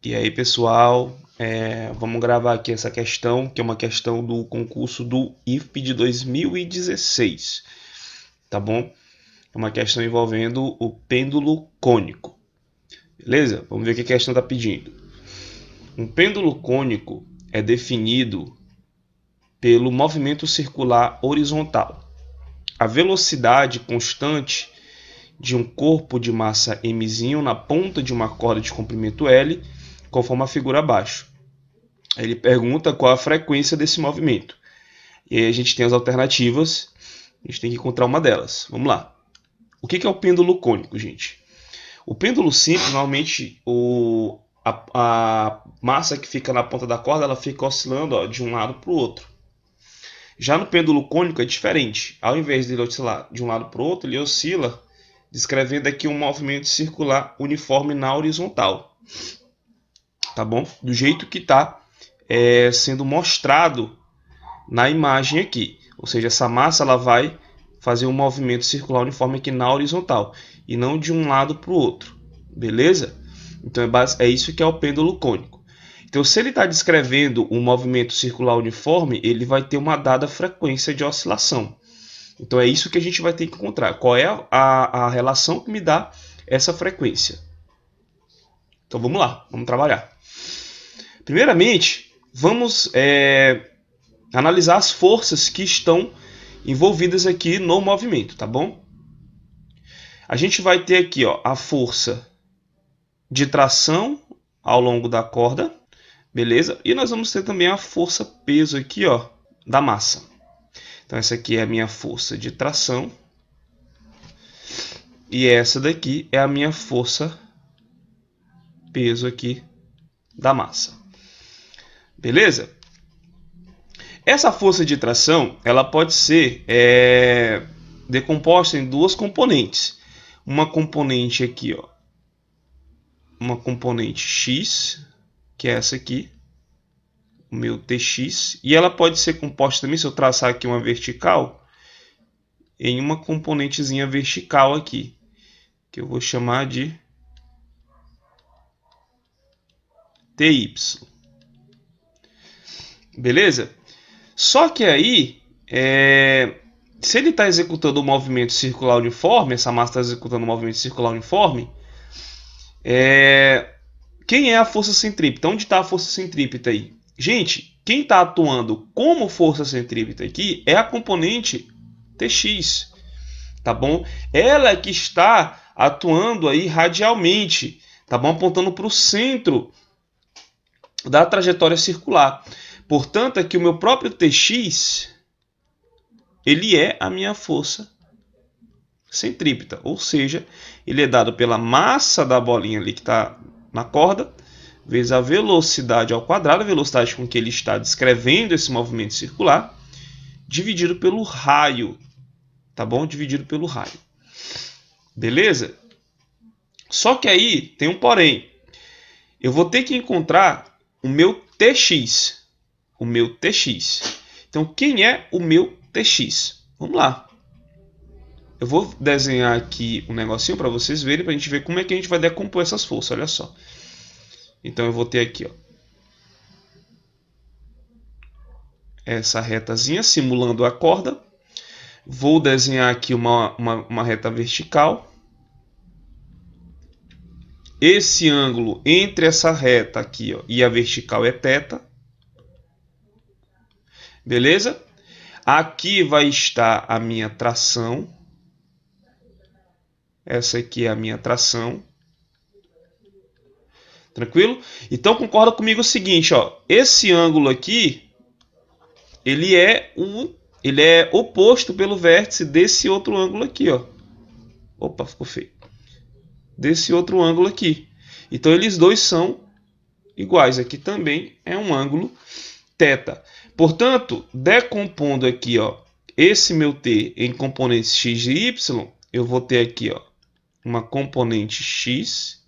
E aí, pessoal, vamos gravar aqui essa questão, que é uma questão do concurso do IFP de 2016, tá bom? É uma questão envolvendo o pêndulo cônico, beleza? Vamos ver o que a questão está pedindo. Um pêndulo cônico é definido pelo movimento circular horizontal. A velocidade constante de um corpo de massa mzinho na ponta de uma corda de comprimento L, conforme a figura abaixo. Ele pergunta qual a frequência desse movimento. E aí a gente tem as alternativas, a gente tem que encontrar uma delas. Vamos lá. O que é o pêndulo cônico, gente? O pêndulo simples, normalmente a massa que fica na ponta da corda, ela fica oscilando de um lado para o outro. Já no pêndulo cônico é diferente. Ao invés de ele oscilar de um lado para o outro, ele oscila descrevendo aqui um movimento circular uniforme na horizontal. Tá bom? Do jeito que está sendo mostrado na imagem aqui. Ou seja, essa massa ela vai fazer um movimento circular uniforme aqui na horizontal e não de um lado para o outro. Beleza? Então é isso que é o pêndulo cônico. Então, se ele está descrevendo um movimento circular uniforme, ele vai ter uma dada frequência de oscilação. Então é isso que a gente vai ter que encontrar. Qual é a relação que me dá essa frequência? Então vamos lá, vamos trabalhar. Primeiramente, vamos analisar as forças que estão envolvidas aqui no movimento, tá bom? A gente vai ter aqui a força de tração ao longo da corda, beleza? E nós vamos ter também a força peso aqui, da massa. Então essa aqui é a minha força de tração e essa daqui é a minha força peso aqui da massa. Beleza? Essa força de tração ela pode ser decomposta em duas componentes. Uma componente aqui, uma componente X, que é essa aqui, o meu TX, e ela pode ser composta também, se eu traçar aqui uma vertical, em uma componentezinha vertical aqui, que eu vou chamar de TY. Beleza? Só que aí, se ele está executando um movimento circular uniforme, essa massa está executando um movimento circular uniforme, quem é a força centrípeta? Onde está a força centrípeta aí? Gente, quem está atuando como força centrípeta aqui é a componente TX, tá bom? Ela é que está atuando aí radialmente, tá bom? Apontando para o centro da trajetória circular. Portanto, aqui o meu próprio TX, ele é a minha força centrípeta, ou seja, ele é dado pela massa da bolinha ali que está na corda, vezes a velocidade ao quadrado, a velocidade com que ele está descrevendo esse movimento circular, dividido pelo raio, tá bom? Dividido pelo raio. Beleza? Só que aí tem um porém. Eu vou ter que encontrar o meu TX. O meu TX. Então, quem é o meu TX? Vamos lá. Eu vou desenhar aqui um negocinho para vocês verem, para a gente ver como é que a gente vai decompor essas forças. Olha só. Então, eu vou ter aqui, essa retazinha simulando a corda. Vou desenhar aqui uma reta vertical. Esse ângulo entre essa reta aqui e a vertical é θ. Beleza? Aqui vai estar a minha tração. Essa aqui é a minha tração. Tranquilo? Então concorda comigo o seguinte, esse ângulo aqui, ele é oposto pelo vértice desse outro ângulo aqui, Opa, ficou feio. Desse outro ângulo aqui. Então eles dois são iguais. Aqui também é um ângulo θ. Portanto, decompondo aqui, esse meu t em componentes x e y, eu vou ter aqui, uma componente x,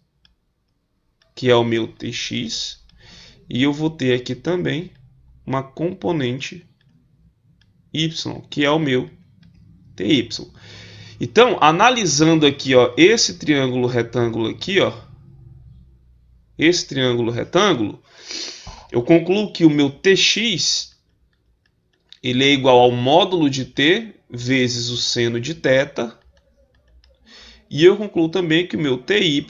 que é o meu tx, e eu vou ter aqui também uma componente y, que é o meu ty. Então, analisando aqui, ó, esse triângulo retângulo aqui, ó, esse triângulo retângulo, eu concluo que o meu TX ele é igual ao módulo de T vezes o seno de θ. E eu concluo também que o meu TY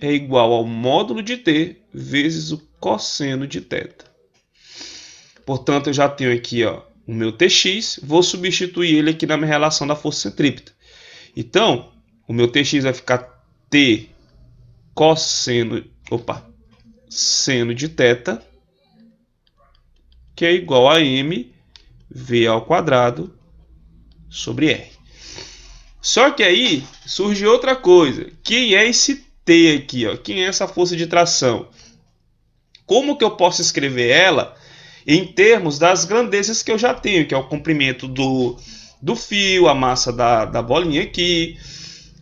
é igual ao módulo de T vezes o cosseno de θ. Portanto, eu já tenho aqui, ó, o meu TX, vou substituir ele aqui na minha relação da força centrípeta. Então, o meu TX vai ficar T seno de θ, que é igual a mv ao quadrado sobre r. Só que aí surge outra coisa. Quem é esse T aqui, ó? Quem é essa força de tração? Como que eu posso escrever ela em termos das grandezas que eu já tenho, que é o comprimento do fio, a massa da bolinha aqui.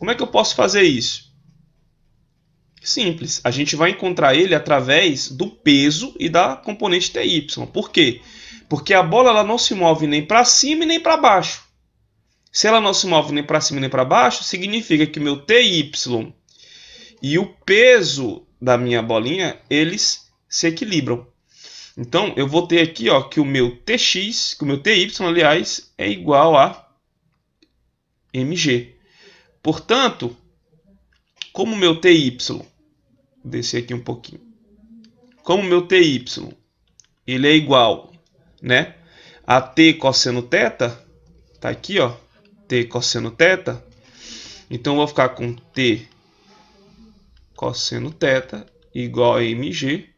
Como é que eu posso fazer isso? Simples, a gente vai encontrar ele através do peso e da componente TY. Por quê? Porque a bola ela não se move nem para cima e nem para baixo. Se ela não se move nem para cima nem para baixo, significa que o meu TY e o peso da minha bolinha, eles se equilibram. Então, eu vou ter aqui, ó, que o meu TX, que o meu TY, aliás, é igual a mg. Portanto, como o meu TY, vou descer aqui um pouquinho. Como o meu TY, ele é igual, né, a T cosseno θ, tá aqui, ó, T cosseno θ. Então, eu vou ficar com T cosseno θ igual a mg.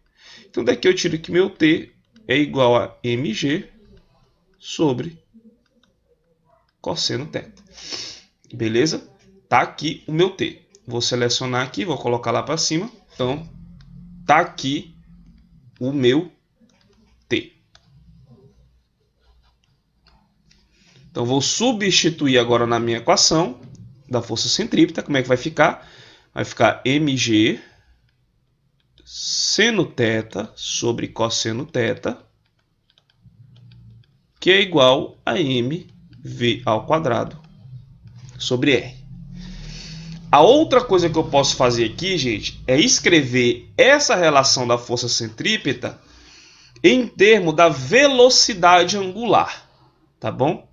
Então, daqui eu tiro que meu T é igual a mg sobre cosseno θ. Beleza? Tá aqui o meu T. Vou selecionar aqui, vou colocar lá para cima. Então, tá aqui o meu T. Então, vou substituir agora na minha equação da força centrípeta. Como é que vai ficar? Vai ficar mg seno θ sobre cosseno θ, que é igual a mv ao quadrado sobre r. A outra coisa que eu posso fazer aqui, gente, é escrever essa relação da força centrípeta em termos da velocidade angular, tá bom?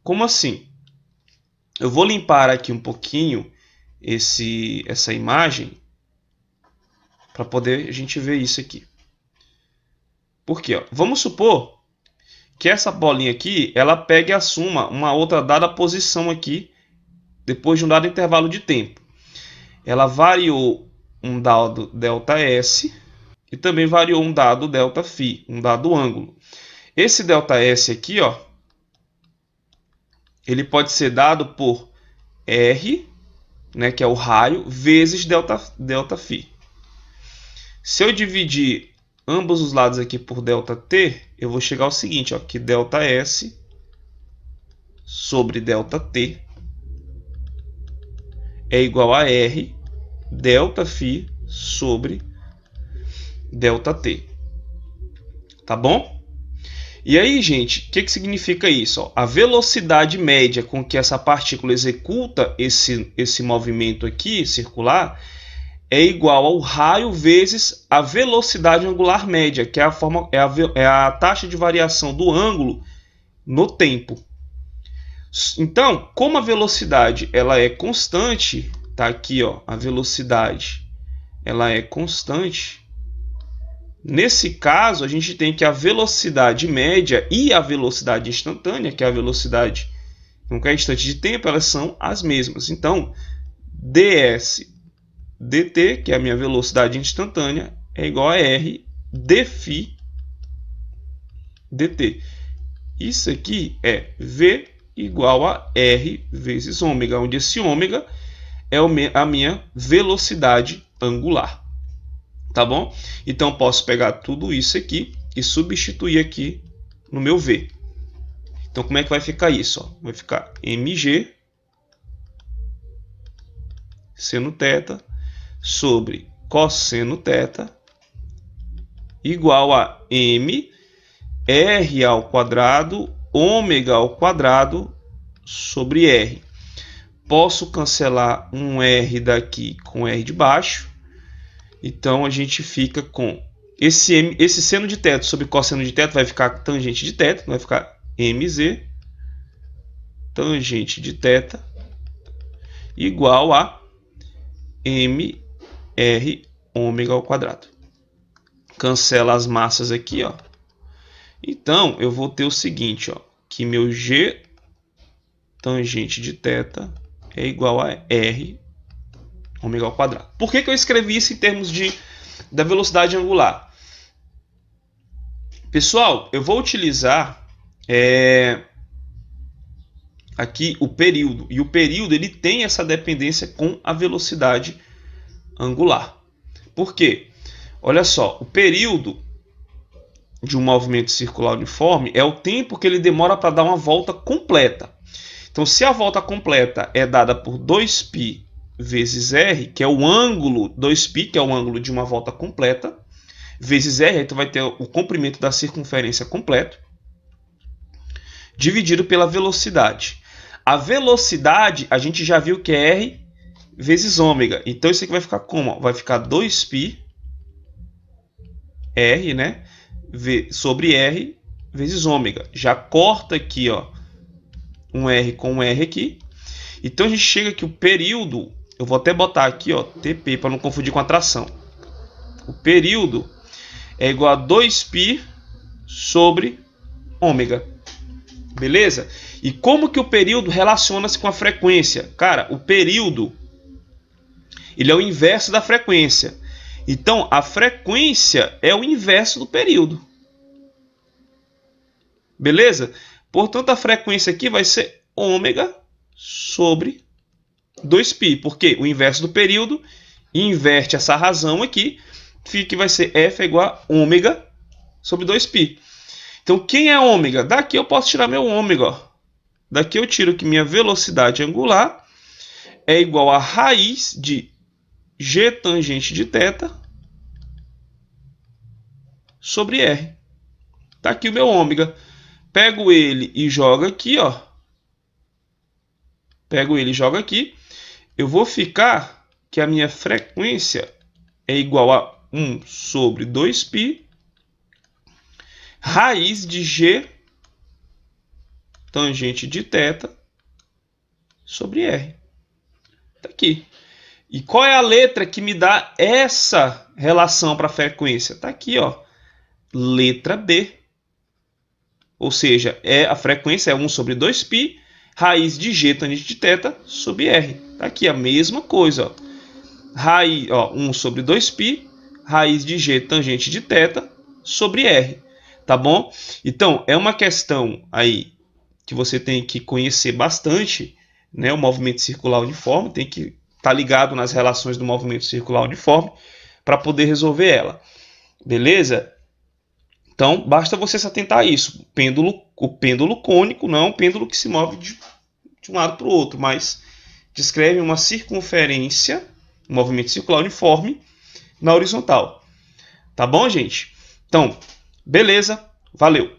Como assim? Eu vou limpar aqui um pouquinho essa imagem para poder a gente ver isso aqui. Por quê? Ó? Vamos supor que essa bolinha aqui, ela pegue e assuma uma outra dada posição aqui, depois de um dado intervalo de tempo. Ela variou um dado ΔS e também variou um dado ΔΦ, um dado ângulo. Esse ΔS aqui, ó, ele pode ser dado por R, né, que é o raio, vezes ΔΦ. Se eu dividir ambos os lados aqui por ΔT, eu vou chegar ao seguinte, ó, que ΔS sobre ΔT é igual a R ΔΦ sobre ΔT. Tá bom? E aí, gente, o que significa isso? Ó, a velocidade média com que essa partícula executa esse movimento aqui, circular, é igual ao raio vezes a velocidade angular média, que é a taxa de variação do ângulo no tempo. Então, como a velocidade ela é constante, tá aqui, ó, a velocidade ela é constante. Nesse caso, a gente tem que a velocidade média e a velocidade instantânea, que é a velocidade em qualquer instante de tempo, elas são as mesmas. Então, ds dt, que é a minha velocidade instantânea, é igual a r dφ dt. Isso aqui é v igual a r vezes ômega, onde esse ômega é a minha velocidade angular. Tá bom? Então, posso pegar tudo isso aqui e substituir aqui no meu v. Então, como é que vai ficar isso? Ó? Vai ficar mg seno θ sobre cosseno θ igual a m r ao quadrado ômega ao quadrado sobre r. Posso cancelar um R daqui com R de baixo. Então a gente fica com esse seno de teto sobre cosseno de teto vai ficar tangente de teto, vai ficar MZ tangente de θ igual a MR ômega ao quadrado. Cancela as massas aqui, ó. Então eu vou ter o seguinte, ó, que meu G tangente de θ é igual a R ômega ao quadrado. Por que eu escrevi isso em termos da velocidade angular? Pessoal, eu vou utilizar aqui o período. E o período ele tem essa dependência com a velocidade angular. Por quê? Olha só, o período de um movimento circular uniforme é o tempo que ele demora para dar uma volta completa. Então, se a volta completa é dada por 2π vezes r, que é o ângulo 2π, que é o ângulo de uma volta completa, vezes r, aí tu vai ter o comprimento da circunferência completo, dividido pela velocidade. A velocidade, a gente já viu que é r vezes ômega. Então, isso aqui vai ficar como? Vai ficar 2π r, né, sobre r vezes ômega. Já corta aqui, ó, um r com um r aqui. Então, a gente chega que o período, eu vou até botar aqui, ó, TP, para não confundir com a tração. O período é igual a 2π sobre ômega. Beleza? E como que o período relaciona-se com a frequência? Cara, o período ele é o inverso da frequência. Então, a frequência é o inverso do período. Beleza? Portanto, a frequência aqui vai ser ômega sobre 2π. Porque o inverso do período inverte essa razão aqui. Fica que vai ser F é igual a ômega sobre 2π. Então, quem é ômega? Daqui eu posso tirar meu ômega. Ó. Daqui eu tiro que minha velocidade angular é igual a raiz de G tangente de θ sobre R. Tá aqui o meu ômega. Pego ele e jogo aqui, ó. Pego ele e jogo aqui. Eu vou ficar que a minha frequência é igual a 1 sobre 2π raiz de G tangente de θ sobre R. Tá aqui. E qual é a letra que me dá essa relação para a frequência? Tá aqui, ó. Letra B. Ou seja, a frequência é 1 sobre 2π raiz de G tangente de θ sobre R. Tá aqui a mesma coisa, ó. Raiz, ó, 1 sobre 2π raiz de G tangente de θ sobre R. Tá bom? Então, é uma questão aí que você tem que conhecer bastante, né? O movimento circular uniforme, tem que estar ligado nas relações do movimento circular uniforme para poder resolver ela. Beleza? Então, basta você se atentar a isso. O pêndulo cônico não é um pêndulo que se move de um lado para o outro, mas descreve uma circunferência, um movimento circular uniforme na horizontal. Tá bom, gente? Então, beleza, valeu!